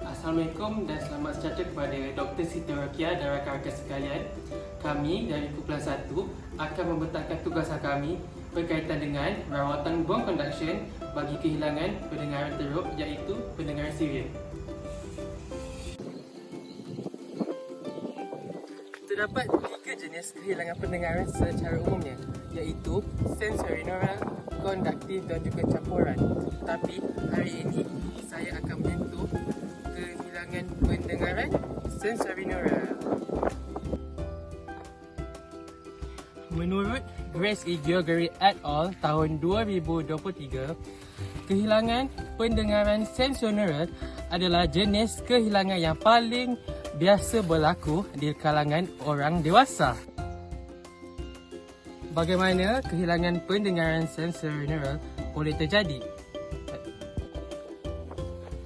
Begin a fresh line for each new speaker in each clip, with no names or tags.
Assalamualaikum dan selamat sejahtera kepada Dr. Siti Rokia dan rakan-rakan sekalian. Kami dari Kumpulan 1 akan membentangkan tugas kami berkaitan dengan rawatan bone conduction bagi kehilangan pendengaran teruk, iaitu pendengaran serial. Terdapat 3 jenis kehilangan pendengaran secara umumnya, iaitu sensorineural, konduktif dan juga campuran. Tapi hari ini saya akan menyentuh kehilangan pendengaran sensorineural. Menurut Grace E. Gregory et al. Tahun 2023, kehilangan pendengaran sensorineural adalah jenis kehilangan yang paling biasa berlaku di kalangan orang dewasa. Bagaimana kehilangan pendengaran sensorineural boleh terjadi?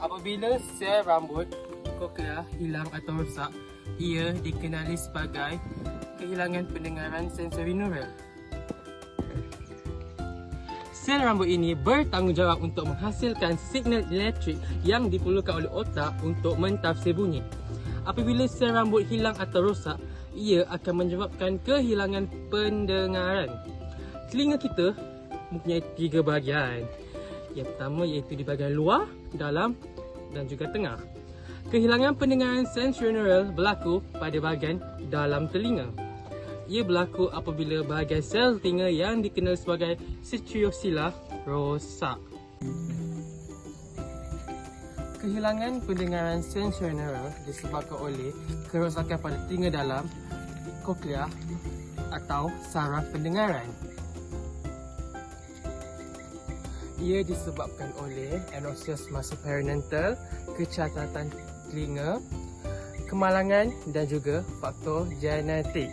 Apabila sel rambut koklear hilang atau rosak, ia dikenali sebagai kehilangan pendengaran sensorineural. Sel rambut ini bertanggungjawab untuk menghasilkan signal elektrik yang diperlukan oleh otak untuk mentafsir bunyi. Apabila sel rambut hilang atau rosak, ia akan menyebabkan kehilangan pendengaran. Telinga kita mempunyai 3 bahagian. Yang pertama iaitu di bahagian luar, dalam dan juga tengah. Kehilangan pendengaran sensorineural berlaku pada bahagian dalam telinga. Ia berlaku apabila bahagian sel telinga yang dikenal sebagai striosila rosak. Kehilangan pendengaran sensorineural disebabkan oleh kerosakan pada telinga dalam, koklea atau saraf pendengaran. Ia disebabkan oleh anosmia subperinatal, kecacatan telinga, kemalangan dan juga faktor genetik.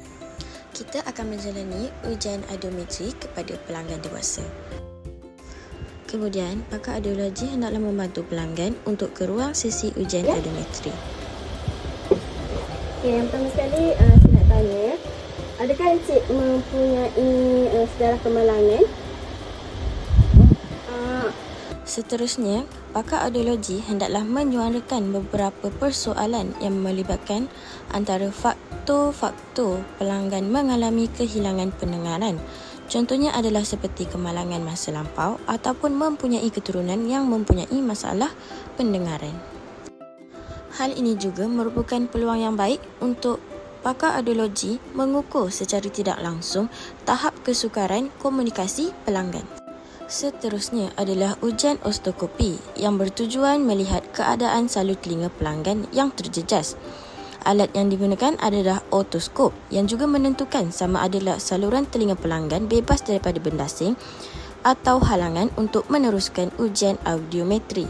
Kita akan menjalani ujian audiometri kepada pelanggan dewasa. Kemudian, pakar audiologi hendaklah membantu pelanggan untuk ke ruang sesi ujian audiometri.
Yang pertama sekali, saya nak tanya, adakah encik mempunyai sejarah kemalangan?
Seterusnya, pakar audiologi hendaklah menyuarakan beberapa persoalan yang melibatkan antara faktor-faktor pelanggan mengalami kehilangan pendengaran. Contohnya adalah seperti kemalangan masa lampau ataupun mempunyai keturunan yang mempunyai masalah pendengaran. Hal ini juga merupakan peluang yang baik untuk pakar audiologi mengukur secara tidak langsung tahap kesukaran komunikasi pelanggan. Seterusnya adalah ujian osteoskopi yang bertujuan melihat keadaan salur telinga pelanggan yang terjejas. Alat yang digunakan adalah otoskop yang juga menentukan sama adalah saluran telinga pelanggan bebas daripada benda asing atau halangan untuk meneruskan ujian audiometri.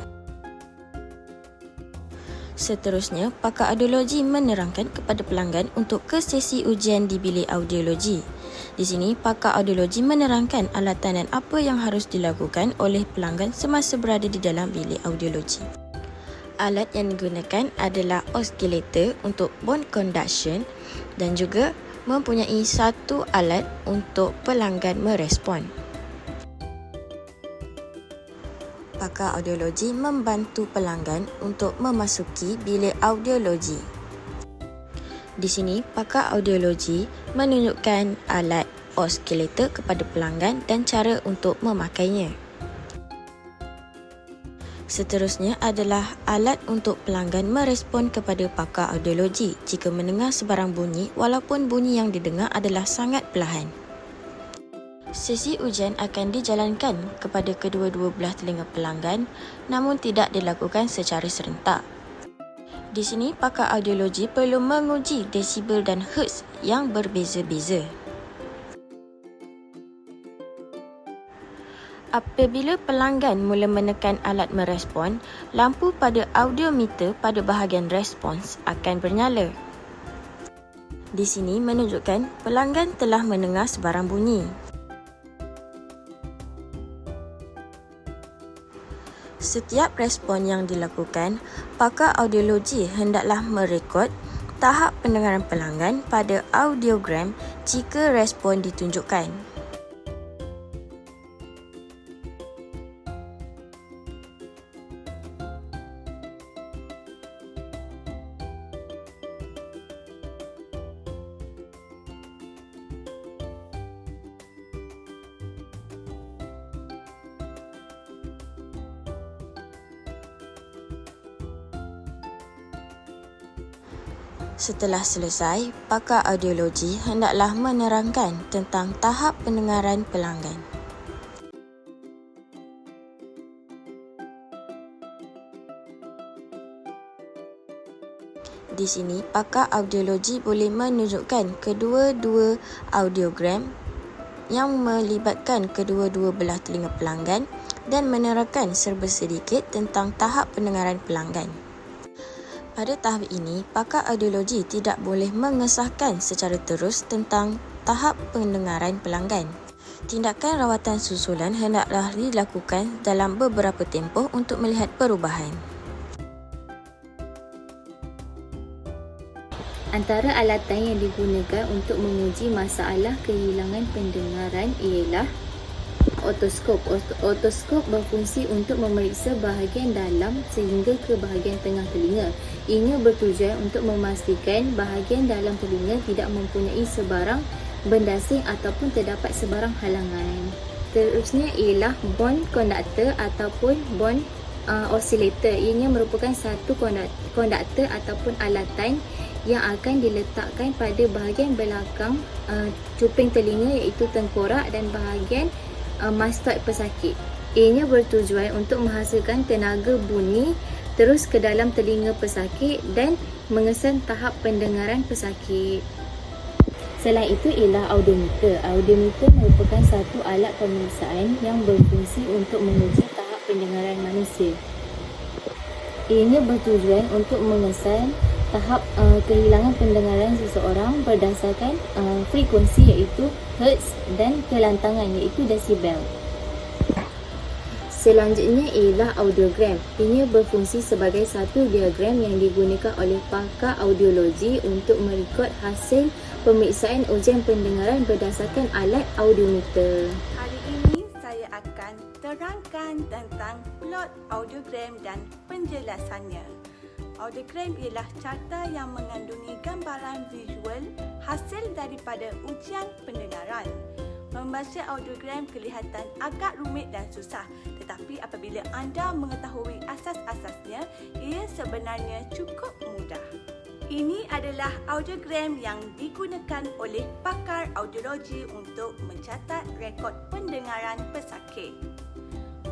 Seterusnya, pakar audiologi menerangkan kepada pelanggan untuk ke sesi ujian di bilik audiologi. Di sini, pakar audiologi menerangkan alatan dan apa yang harus dilakukan oleh pelanggan semasa berada di dalam bilik audiologi. Alat yang digunakan adalah oscillator untuk bone conduction dan juga mempunyai satu alat untuk pelanggan merespon. Pakar audiologi membantu pelanggan untuk memasuki bilik audiologi. Di sini, pakar audiologi menunjukkan alat oscillator kepada pelanggan dan cara untuk memakainya. Seterusnya adalah alat untuk pelanggan merespon kepada pakar audiologi jika mendengar sebarang bunyi walaupun bunyi yang didengar adalah sangat perlahan. Sesi ujian akan dijalankan kepada kedua-dua belah telinga pelanggan namun tidak dilakukan secara serentak. Di sini, pakar audiologi perlu menguji desibel dan hertz yang berbeza-beza. Apabila pelanggan mula menekan alat merespon, lampu pada audiometer pada bahagian respons akan bernyala. Di sini menunjukkan pelanggan telah mendengar sebarang bunyi. Setiap respon yang dilakukan, pakar audiologi hendaklah merekod tahap pendengaran pelanggan pada audiogram jika respon ditunjukkan. Setelah selesai, pakar audiologi hendaklah menerangkan tentang tahap pendengaran pelanggan. Di sini, pakar audiologi boleh menunjukkan kedua-dua audiogram yang melibatkan kedua-dua belah telinga pelanggan dan menerangkan serba sedikit tentang tahap pendengaran pelanggan. Pada tahap ini, pakar audiologi tidak boleh mengesahkan secara terus tentang tahap pendengaran pelanggan. Tindakan rawatan susulan hendaklah dilakukan dalam beberapa tempoh untuk melihat perubahan.
Antara alatan yang digunakan untuk menguji masalah kehilangan pendengaran ialah otoskop. Otoskop berfungsi untuk memeriksa bahagian dalam sehingga ke bahagian tengah telinga. Ianya bertujuan untuk memastikan bahagian dalam telinga tidak mempunyai sebarang benda asing ataupun terdapat sebarang halangan. Terusnya ialah bone conductor ataupun bone oscillator. Ianya merupakan satu konduktor ataupun alatan yang akan diletakkan pada bahagian belakang cuping telinga iaitu tengkorak dan bahagian mastoid pesakit. Ianya bertujuan untuk menghasilkan tenaga bunyi terus ke dalam telinga pesakit dan mengesan tahap pendengaran pesakit. Selain itu ialah audiometer. Audiometer merupakan satu alat pemeriksaan yang berfungsi untuk menguji tahap pendengaran manusia. Ianya bertujuan untuk mengesan tahap kehilangan pendengaran seseorang berdasarkan frekuensi iaitu hertz dan kelantangan iaitu desibel. Selanjutnya ialah audiogram. Ianya berfungsi sebagai satu diagram yang digunakan oleh pakar audiologi untuk merekod hasil pemeriksaan ujian pendengaran berdasarkan alat audiometer.
Hari ini saya akan terangkan tentang plot audiogram dan penjelasannya. Audiogram ialah carta yang mengandungi gambaran visual hasil daripada ujian pendengaran. Membaca audiogram kelihatan agak rumit dan susah, tetapi apabila anda mengetahui asas-asasnya, ia sebenarnya cukup mudah. Ini adalah audiogram yang digunakan oleh pakar audiologi untuk mencatat rekod pendengaran pesakit.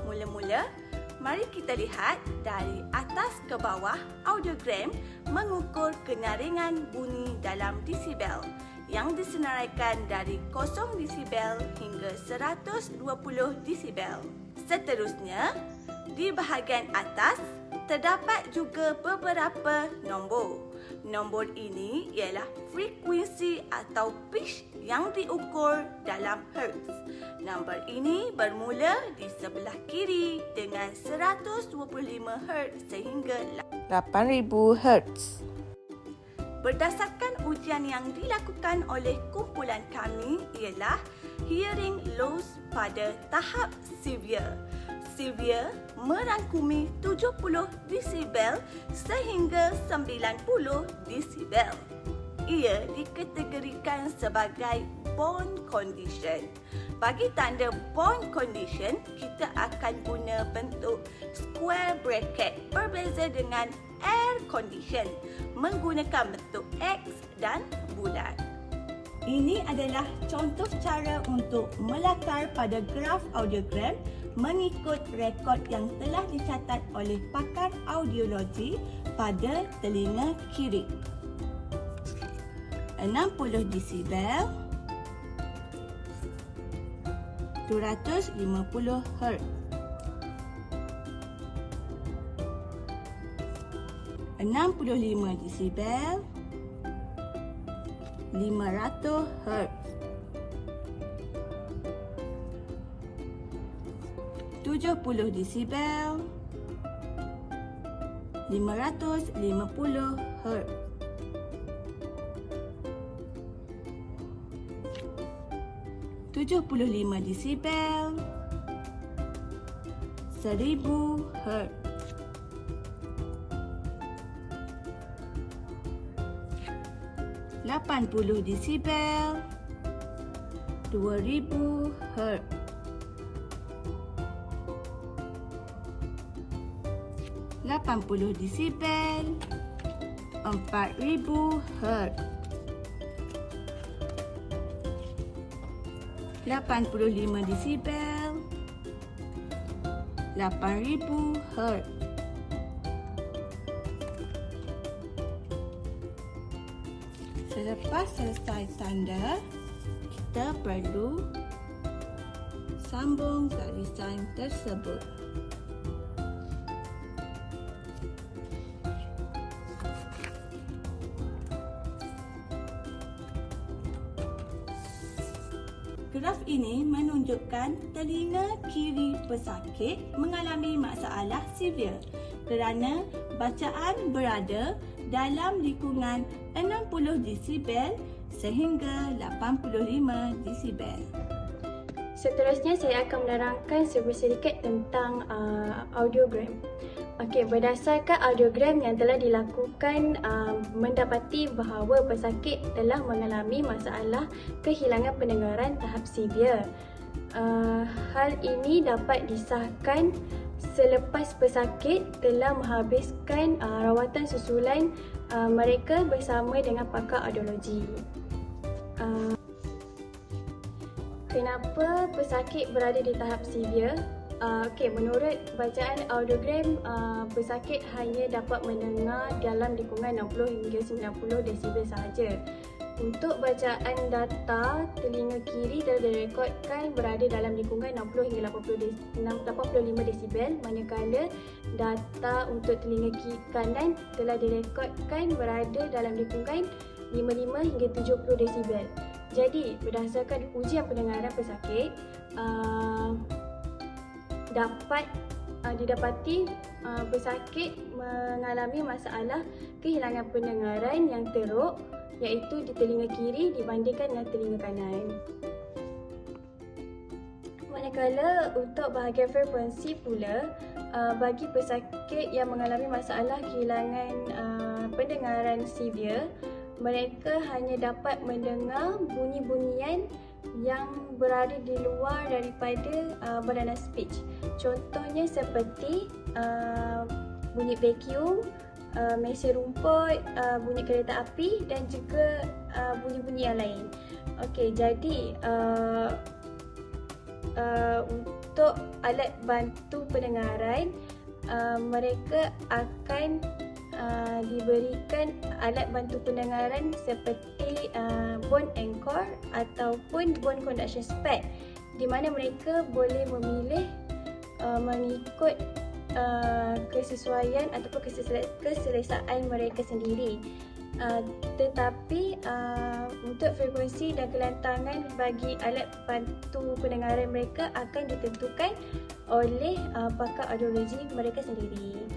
Mula-mula, mari kita lihat dari atas ke bawah. Audiogram mengukur kenyaringan bunyi dalam desibel yang disenaraikan dari 0 desibel hingga 120 desibel. Seterusnya, di bahagian atas terdapat juga beberapa nombor. Nombor ini ialah frekuensi atau pitch yang diukur dalam hertz. Nombor ini bermula di sebelah kiri dengan 125 Hz sehingga
8000 Hz.
Berdasarkan ujian yang dilakukan oleh kumpulan kami ialah hearing loss pada tahap severe. Severe merangkumi 70 desibel sehingga 90 desibel. Ia dikategorikan sebagai bone condition. Bagi tanda bone condition, kita akan guna bentuk square bracket berbeza dengan air condition menggunakan bentuk X dan bulat. Ini adalah contoh cara untuk melakar pada graf audiogram mengikut rekod yang telah dicatat oleh pakar audiologi pada telinga kiri. 60 desibel, 250 Hz. 65 desibel, 500 Hz. 70 desibel, 550 Hz. 75 desibel, 1000 Hz. 80 desibel, 2000 Hz. 80 desibel, 4000 Hz. 85 desibel, 8000 Hz. Selepas selesai tanda, kita perlu sambung garisan tersebut. Graf ini menunjukkan telinga kiri pesakit mengalami masalah severe kerana bacaan berada dalam lingkungan 60 desibel sehingga 85 desibel.
Seterusnya saya akan menerangkan sedikit tentang audiogram. Okey, berdasarkan audiogram yang telah dilakukan, mendapati bahawa pesakit telah mengalami masalah kehilangan pendengaran tahap severe. Hal ini dapat disahkan selepas pesakit telah menghabiskan rawatan susulan mereka bersama dengan pakar audiologi. Kenapa pesakit berada di tahap severe? Menurut bacaan audiogram, pesakit hanya dapat mendengar dalam lingkungan 60 hingga 90 desibel sahaja. Untuk bacaan data, telinga kiri telah direkodkan berada dalam lingkungan 60 hingga 85 desibel, manakala data untuk telinga kanan telah direkodkan berada dalam lingkungan 55 hingga 70 desibel. Jadi, berdasarkan ujian pendengaran pesakit, dapat didapati pesakit mengalami masalah kehilangan pendengaran yang teruk, iaitu di telinga kiri dibandingkan dengan telinga kanan. Manakala untuk bahagian frekuensi pula, bagi pesakit yang mengalami masalah kehilangan pendengaran severe, mereka hanya dapat mendengar bunyi-bunyian yang berada di luar daripada beranak speech. Contohnya seperti bunyi vacuum, mesin rumput, bunyi kereta api dan juga bunyi-bunyi yang lain. Okey, jadi untuk alat bantu pendengaran, mereka akan diberikan alat bantu pendengaran seperti bone anchor ataupun bone conduction spec, di mana mereka boleh memilih mengikut kesesuaian ataupun keselesaan mereka sendiri. Tetapi untuk frekuensi dan kelantangan bagi alat bantu pendengaran mereka akan ditentukan oleh pakar audiologi mereka sendiri.